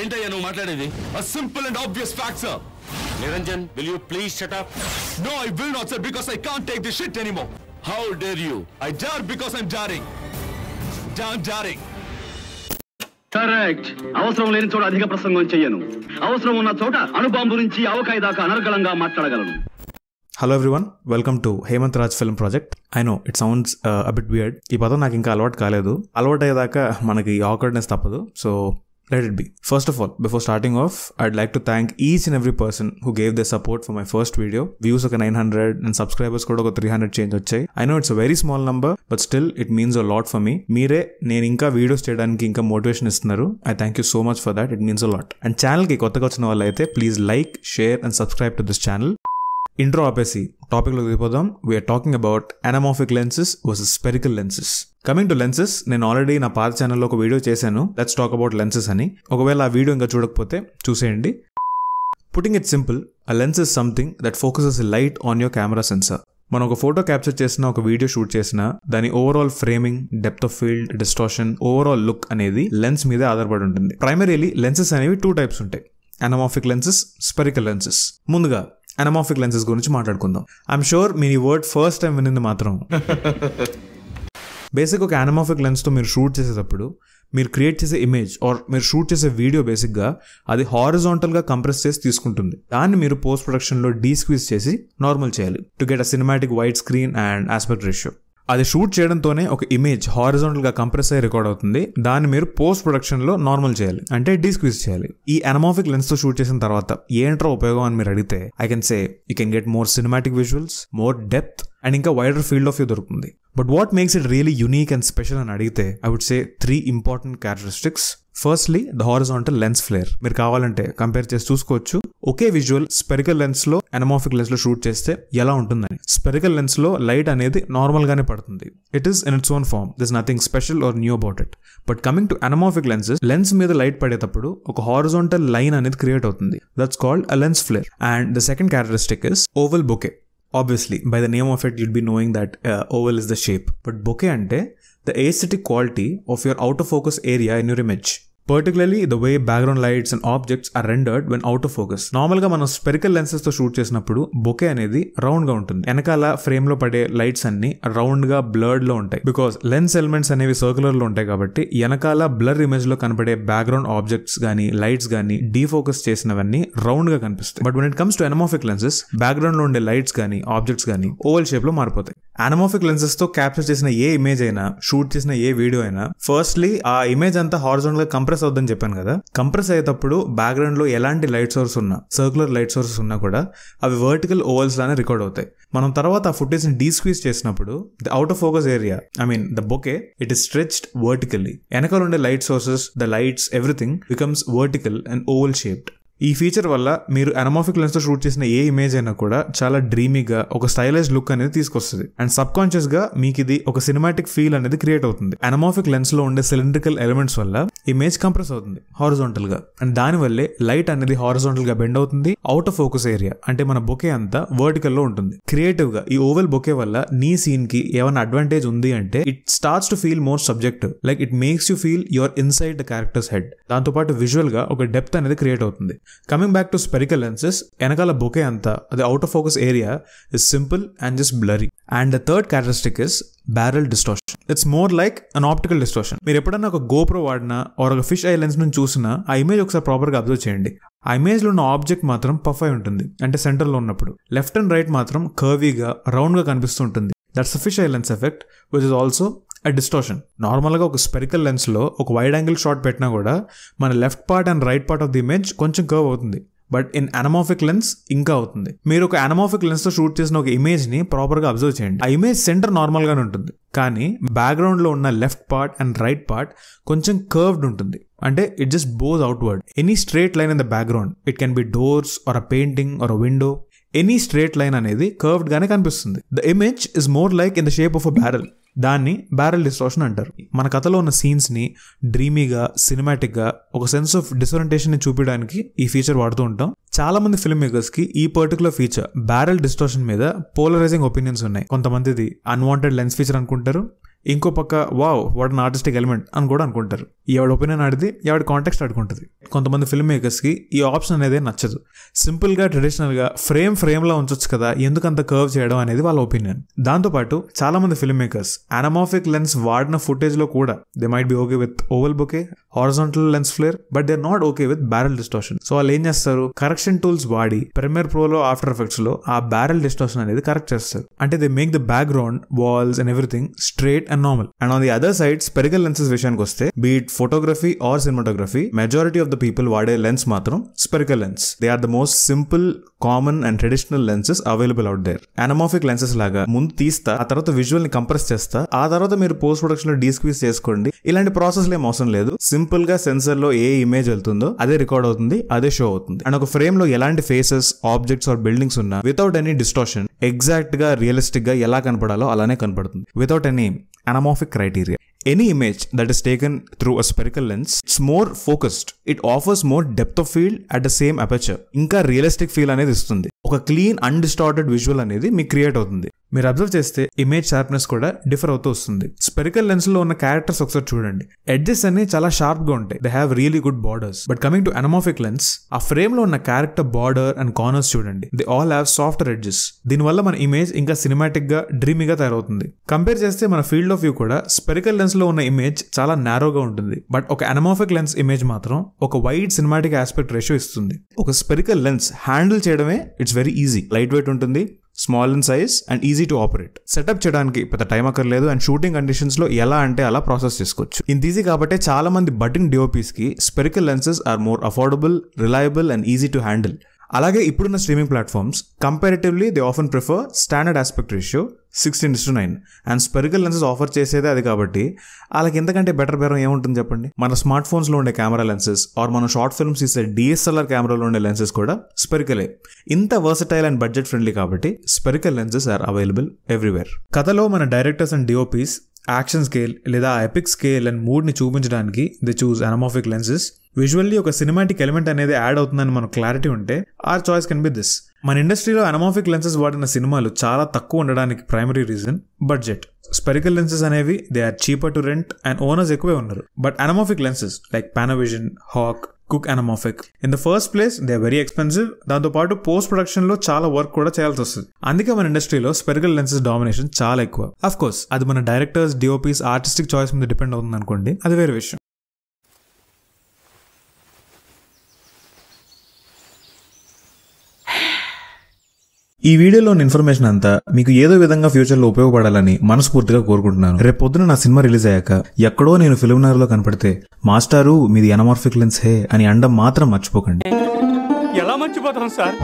ఏంటయ్యా నువ్వు మాట్లాడేది? A simple and obvious fact, sir. Niranjan, will you please shut up? No, I will not, sir, because I can't take this shit anymore. How dare you? I dare because I'm daring. I'm daring. Correct. అవసరం లేని చోట అధిక ప్రసంగం చెయ్యను. అవసరం ఉన్న చోట అణుబాంబు గురించి అవకాయ దాకా అనర్గళంగా మాట్లాడగలను. Hello everyone, welcome to Hemanth Raj film project. I know it sounds a bit weird. ఈ పదం నాకు ఇంకా అలవాటు కాలేదు. అలవాటు అయ్యేదాకా మనకి ఆక్వర్డ్నెస్ తప్పదు. So let it be. First of all, before starting off, I'd like to thank each and every person who gave their support for my first video. Views oka 900 and subscribers kuda oka 300 change vachai. I know it's a very small number, but still it means a lot for me. Meere nenu inka videos cheyadaniki inka motivation istunnaru. I thank you so much for that. It means a lot. And channel ki kottaga vachina vallaithe please like, share and subscribe to this channel. Intro ఆపేసి topic లోకి వెళ్ళిపోదాం. We are talking about anamorphic lenses versus spherical lenses. Coming to lenses, నేను already నా పాత ఛానల్లో ఒక video చేశాను, let's talk about lenses అని. ఒకవేళ ఆ వీడియో ఇంకా చూడకపోతే చూసేయండి. Putting it simple, a lens is something that focuses light on your camera censor. మనం ఒక ఫోటో క్యాప్చర్ చేసినా, ఒక వీడియో షూట్ చేసినా, దాని overall framing, depth of field, distortion, overall look అనేది లెన్స్ మీదే ఆధారపడి ఉంటుంది. ప్రైమరీలీ లెన్సెస్ అనేవి 2 types ఉంటాయి, anamorphic lenses, spherical lenses. ముందుగా anamorphic lenses గురించి మాట్లాడుకుందాం. ఐఎమ్ షూర్ మీరు ఈ వర్డ్ ఫస్ట్ టైం వినింది మాత్రం. బేసిక్ ఒక anamorphic లెన్స్తో మీరు షూట్ చేసేటప్పుడు మీరు క్రియేట్ చేసే ఇమేజ్ ఆర్ మీరు షూట్ చేసే వీడియో బేసిక్గా అది హారిజాంటల్గా కంప్రెస్ చేసి తీసుకుంటుంది. దాన్ని మీరు పోస్ట్ ప్రొడక్షన్లో డీస్క్వీజ్ చేసి నార్మల్ చేయాలి to get a cinematic wide screen and aspect ratio. అది షూట్ చేయడంతోనే ఒక ఇమేజ్ హారిజాంటల్ గా కంప్రెస్ అయ్యి రికార్డ్ అవుతుంది. దాన్ని మీరు పోస్ట్ ప్రొడక్షన్ లో నార్మల్ చేయాలి, అంటే డీస్క్వీజ్ చేయాలి. ఈ anamorphic లెన్స్ తో షూట్ చేసిన తర్వాత ఏంట్రా ఉపయోగం అని మీరు అడిగితే, I can say you can get more cinematic visuals, more depth and ఇంకా వైడర్ ఫీల్డ్ ఆఫ్ వ్యూ దొరుకుతుంది. But what makes it really unique and special అని అడిగితే, I would say 3 important characteristics. Firstly the horizontal lens flare. మీరు కావాలంటే compare చేసి చూసుకోవచ్చు ఒకే visual spherical lens లో anamorphic లెన్స్ లో షూట్ చేస్తే ఎలా ఉంటుందని. స్పెరికల్ లెన్స్ లో లైట్ అనేది నార్మల్ గానే పడుతుంది. It is in its own form, this nothing special or new about it. But coming to anamorphic lenses, lens మీద లైట్ పడేటప్పుడు ఒక హారిజాంటల్ లైన్ అనేది క్రియేట్ అవుతుంది. That's called a lens flare. And the second characteristic is oval bokeh. Obviously, by the name of it, you'll be knowing that oval is the shape. But bokeh ante the aesthetic quality of your out of focus area in your image. Particularly the way background lights and objects are rendered when out of focus. Normal గా మనం spherical lenses తో shoot చేసినప్పుడు bouquet అనేది round గా ఉంటుంది. వెనకాల frame లో పడే లైట్స్ అన్ని రౌండ్ గా బ్లర్డ్ లో ఉంటాయి. బికాస్ లెన్స్ ఎలిమెంట్స్ అనేవి సర్క్యులర్ లో ఉంటాయి కాబట్టి వెనకాల బ్లర్ ఇమేజ్ లో కనపడే బ్యాక్గ్రౌండ్ ఆబ్జెక్ట్స్ గానీ లైట్స్ గానీ డీఫోకస్ చేసినవన్నీ రౌండ్ గా కనిపిస్తాయి. But when it comes to anamorphic lenses, background లో ఉండే లైట్స్ గానీ ఆబ్జెక్ట్స్ గానీ ఓవల్ షేప్ లో మారిపోతాయి. anamorphic lenses తో క్యాప్చర్ చేసిన ఏ ఇమేజ్ అయినా, షూట్ చేసిన ఏ వీడియో అయినా, ఫస్ట్లీ ఆ ఇమేజ్ అంతా హారిజాంటల్ గా కంప్రెస్ అవుతుందని చెప్పాను కదా. కంప్రెస్ అయ్యేటప్పుడు బ్యాక్గ్రౌండ్ లో ఎలాంటి లైట్ సోర్స్ ఉన్నా, సర్క్యులర్ లైట్ సోర్సెస్ ఉన్నా కూడా అవి వర్టికల్ ఓవల్స్ లానే రికార్డ్ అవుతాయి. మనం తర్వాత ఆ ఫుటేజ్ ని డీస్క్వీజ్ చేసినప్పుడు the out of focus area, I mean the bouquet, it is stretched vertically. వెనకాల ఉండే light sources, the lights, everything becomes vertical and oval shaped. ఈ ఫీచర్ వల్ల మీరు anamorphic లెన్స్ తో షూట్ చేసిన ఏ ఇమేజ్ అయినా కూడా చాలా డ్రీమీగా ఒక స్టైలిష్ లుక్ అనేది తీసుకొస్తుంది. అండ్ సబ్ కాన్షియస్ గా మీకు ఇది ఒక సినిమాటిక్ ఫీల్ అనేది క్రియేట్ అవుతుంది. anamorphic లెన్స్ లో ఉండే సిలిండ్రికల్ ఎలిమెంట్స్ వల్ల ఇమేజ్ కంప్రెస్ అవుతుంది హారిజాంటల్ గా. అండ్ దాని వల్లే లైట్ అనేది హారిజాంటల్ గా బెండ్ అవుతుంది. అవుట్ ఆఫ్ ఫోకస్ ఏరియా అంటే మన బొకే అంతా వర్టికల్ లో ఉంటుంది. క్రియేటివ్ గా ఈ ఓవెల్ బొకే వల్ల నీ సీన్ కి ఏమైనా అడ్వాంటేజ్ ఉంది అంటే, it starts to feel more subjective. Like it makes you feel your inside the characters head. దాంతో పాటు విజువల్ గా ఒక డెప్త్ అనేది క్రియేట్ అవుతుంది. Coming back to spherical lenses, వెనకాల బొకే అంతా అది out of focus area is simple and just blurry. And the third characteristic is barrel distortion. It's more like an optical distortion. మీరు ఎప్పుడన్నా ఒక GoPro వాడినా are ఒక fish eye lens నుంచి చూసినా ఆ ఇమేజ్ ఒకసారి ప్రాపర్ గా అబ్జర్వ్ చేయండి. ఆ ఇమేజ్ లో ఉన్న ఆబ్జెక్ట్ మాత్రం పఫ్ అయి ఉంటుంది, అంటే సెంటర్ లో ఉన్నప్పుడు. లెఫ్ట్ అండ్ రైట్ మాత్రం కర్వీగా రౌండ్ గా కనిపిస్తుంటుంది. That's fish eye lens effect which is also a distortion. నార్మల్గా ఒక స్పెరికల్ లెన్స్లో ఒక వైడ్ యాంగిల్ షాట్ పెట్టినా కూడా మన left part and right part of the image కొంచెం కర్వ్ అవుతుంది. బట్ ఇన్ anamorphic లెన్స్ ఇంకా అవుతుంది. మీరు ఒక anamorphic లెన్స్ తో షూట్ చేసిన ఒక ఇమేజ్ ని ప్రాపర్ గా అబ్జర్వ్ చేయండి. ఆ ఇమేజ్ సెంటర్ నార్మల్ గానే ఉంటుంది, కానీ బ్యాక్గ్రౌండ్ లో ఉన్న left part and right part కొంచెం కర్వ్డ్ ఉంటుంది. అంటే it just bows outward. Any straight line in the background, it can be doors or a painting or a window, any straight line అనేది curved గానే కనిపిస్తుంది. The image is more like in the shape of a barrel. దాన్ని barrel distortion అంటారు. మన కథలో ఉన్న scenes ని డ్రీమీగా, cinematic గా, ఒక సెన్స్ ఆఫ్ డిసోరియంటేషన్ ని చూపించడానికి ఈ ఫీచర్ వాడుతూ ఉంటాం. చాలా మంది ఫిల్మ్ మేకర్స్ కి ఈ పర్టికులర్ ఫీచర్ బ్యారల్ డిస్టార్షన్ మీద పోలరైజింగ్ ఒపీనియన్స్ ఉన్నాయి. కొంతమందిది అన్వాంటెడ్ లెన్స్ ఫీచర్ అనుకుంటారు, ఇంకో పక్క wow what an artistic element అని కూడా అనుకుంటారు. ఎవడి ఒపీనియన్ ఆడిది ఎవడి కాంటెక్స్ట్ ఆడుకుంటుంది. కొంతమంది ఫిల్మ్ మేకర్స్కి ఈ ఆప్షన్ అనేది నచ్చదు. సింపుల్గా ట్రెడిషనల్గా ఫ్రేమ్లో ఉంచొచ్చు కదా, ఎందుకు అంత కర్వ్ చేయడం అనేది వాళ్ళ ఒపీనియన్. దాంతోపాటు చాలా మంది ఫిల్మ్ మేకర్స్ అనమార్ఫిక్ లెన్స్ వాడిన ఫుటేజ్లో కూడా they might be okay with oval bokeh, horizontal lens flare, but they are not okay with barrel distortion. So వాళ్ళు ఏం చేస్తారు, కరెక్షన్ టూల్స్ వాడి ప్రీమియర్ ప్రోలో ఆఫ్టర్ ఎఫెక్ట్స్ లో ఆ బ్యారెల్ డిస్టార్షన్ అనేది కరెక్ట్ చేస్తారు. అంటే they make the background, walls and everything straight and normal. And on the other side spherical lenses విషయానికి వస్తే, be it photography or cinematography, majority of the people వాడే lens మాత్రం spherical lens. They are the most simple, common and traditional lenses available out there. Anamorphic lenses లాగా ముందు తీస్తా, ఆ తర్వాత visual ని కంప్రెస్ చేస్తా, ఆ తర్వాత మీరు పోస్ట్ ప్రొడక్షన్ లో డీస్క్వీజ్ చేసుకోండి. ఇలాంటి ప్రాసెస్ ఏం అవసరం లేదు. సింపుల్ గా సెన్సర్ లో ఏ ఇమేజ్ వెళ్తుందో అదే రికార్డ్ అవుతుంది, అదే షో అవుతుంది. అండ్ ఒక ఫ్రేమ్ లో ఎలాంటి ఫేసెస్, ఆబ్జెక్ట్స్ ఆర్ బిల్డింగ్స్ ఉన్నా వితౌట్ ఎనీ డిస్టార్షన్ ఎగ్జాక్ట్ గా రియలిస్టిక్ గా ఎలా కనపడాలో అలానే కనపడుతుంది, without any anamorphic criteria. Any image that is taken through a spherical lens, it's more focused. It offers more depth of field at the same aperture. ఇంకా realistic feel అనేది ఇస్తుంది. ఒక clean undistorted visual అనేది మీకు create అవుతుంది. మీరు observe చేస్తే image sharpness కూడా డిఫర్ అవుతూ వస్తుంది. స్పెరికల్ లెన్స్ లో ఉన్న క్యారెక్టర్స్ ఒకసారి చూడండి, ఎడ్జెస్ అన్ని చాలా షార్ప్ గా ఉంటాయి. They have really good borders. But coming to anamorphic lens, ఆ ఫ్రేమ్ లో ఉన్న క్యారెక్టర్ బార్డర్ అండ్ కార్నర్స్ చూడండి, they all have softer edges. దీనివల్ల మన ఇమేజ్ ఇంకా సినిమాటిక్ గా, డ్రీమీగా తయారవుతుంది. కంపేర్ చేస్తే మన ఫీల్డ్ ఆఫ్ వ్యూ కూడా స్పెరికల్ లెన్స్ లో ఉన్న ఇమేజ్ చాలా నారోగా ఉంటుంది. బట్ ఒక అనమార్ఫిక్ లెన్స్ ఇమేజ్ మాత్రం ఒక వైడ్ సినిమాటిక్ ఆస్పెక్ట్ రేషియో ఇస్తుంది. ఒక స్పెరికల్ లెన్స్ హ్యాండిల్ చేయడమే it's very easy. Light weight ఉంటుంది, small in size and easy to operate. Setup చేయడానికి పెద్ద టైం అక్కర్లేదు అండ్ షూటింగ్ కండిషన్స్ లో ఎలా అంటే అలా ప్రాసెస్ చేసుకోవచ్చు. ఇంత ఈజీ కాబట్టి చాలా మంది బడ్డింగ్ డిఓపీస్ కి spherical lenses are more affordable, reliable and easy to handle. అలాగే ఇప్పుడున్న streaming platforms comparatively they often prefer standard aspect ratio 16:9 and spherical lenses offer చేసేదే అది. కాబట్టి వాళ్ళకి ఎంతకంటే బెటర్ బేరం ఏముంటుంది చెప్పండి. మన స్మార్ట్ ఫోన్స్ లో ఉండే కెమెరా లెన్సెస్ ఆర్ మనం షార్ట్ ఫిల్మ్స్ తీసే DSLR కెమెరాలో ఉండే లెన్సెస్ కూడా స్పెరికలే. ఇంత వర్సటైల్ అండ్ బడ్జెట్ ఫ్రెండ్లీ కాబట్టి spherical lenses are available everywhere. కథలో మన directors and DOPs action scale లేదా ఎపిక్ స్కేల్ అండ్ మూడ్ ని చూపించడానికి they choose anamorphic lenses. Visually ఒక సినిమాటిక్ ఎలిమెంట్ అనేది యాడ్ అవుతుందని మనకు క్లారిటీ ఉంటే or choice can be this. మన ఇండస్ట్రీలో అనమార్ఫిక్ లెన్సెస్ వాడిన సినిమాలు చాలా తక్కువ ఉండడానికి primary reason budget. Spherical lenses అనేవి they are cheaper to rent and owners ఎక్కువే ఉన్నారు. But anamorphic lenses like Panavision, Hawk, Cooke anamorphic in the first place they are very expensive. దాంతో పాటు పోస్ట్ ప్రొడక్షన్ లో చాలా వర్క్ కూడా చేయాల్సి వస్తుంది. అందుకే మన ఇండస్ట్రీలో స్పెరికల్ లెన్సెస్ డామినేషన్ చాలా ఎక్కువ. అఫ్ కోర్స్ అది మన డైరెక్టర్స్, డిఓపీస్, ఆర్టిస్టిక్ చాయిస్ మీద డిపెండ్ అవుతుంది అనుకోండి, అది వేరే విషయం. ఈ వీడియోలోని ఇన్ఫర్మేషన్ అంతా మీకు ఏదో విధంగా ఫ్యూచర్లో ఉపయోగపడాలని మనస్ఫూర్తిగా కోరుకుంటున్నాను. రేపు పొద్దున నా సినిమా రిలీజ్ అయ్యాక ఎక్కడో నేను ఫిల్మ్ నగర్లో కనపడితే మాస్టారు మీది అనమార్ఫిక్ లెన్స్ హే అని అండం మాత్రం మర్చిపోకండి. ఎలా మర్చిపోతాం సార్?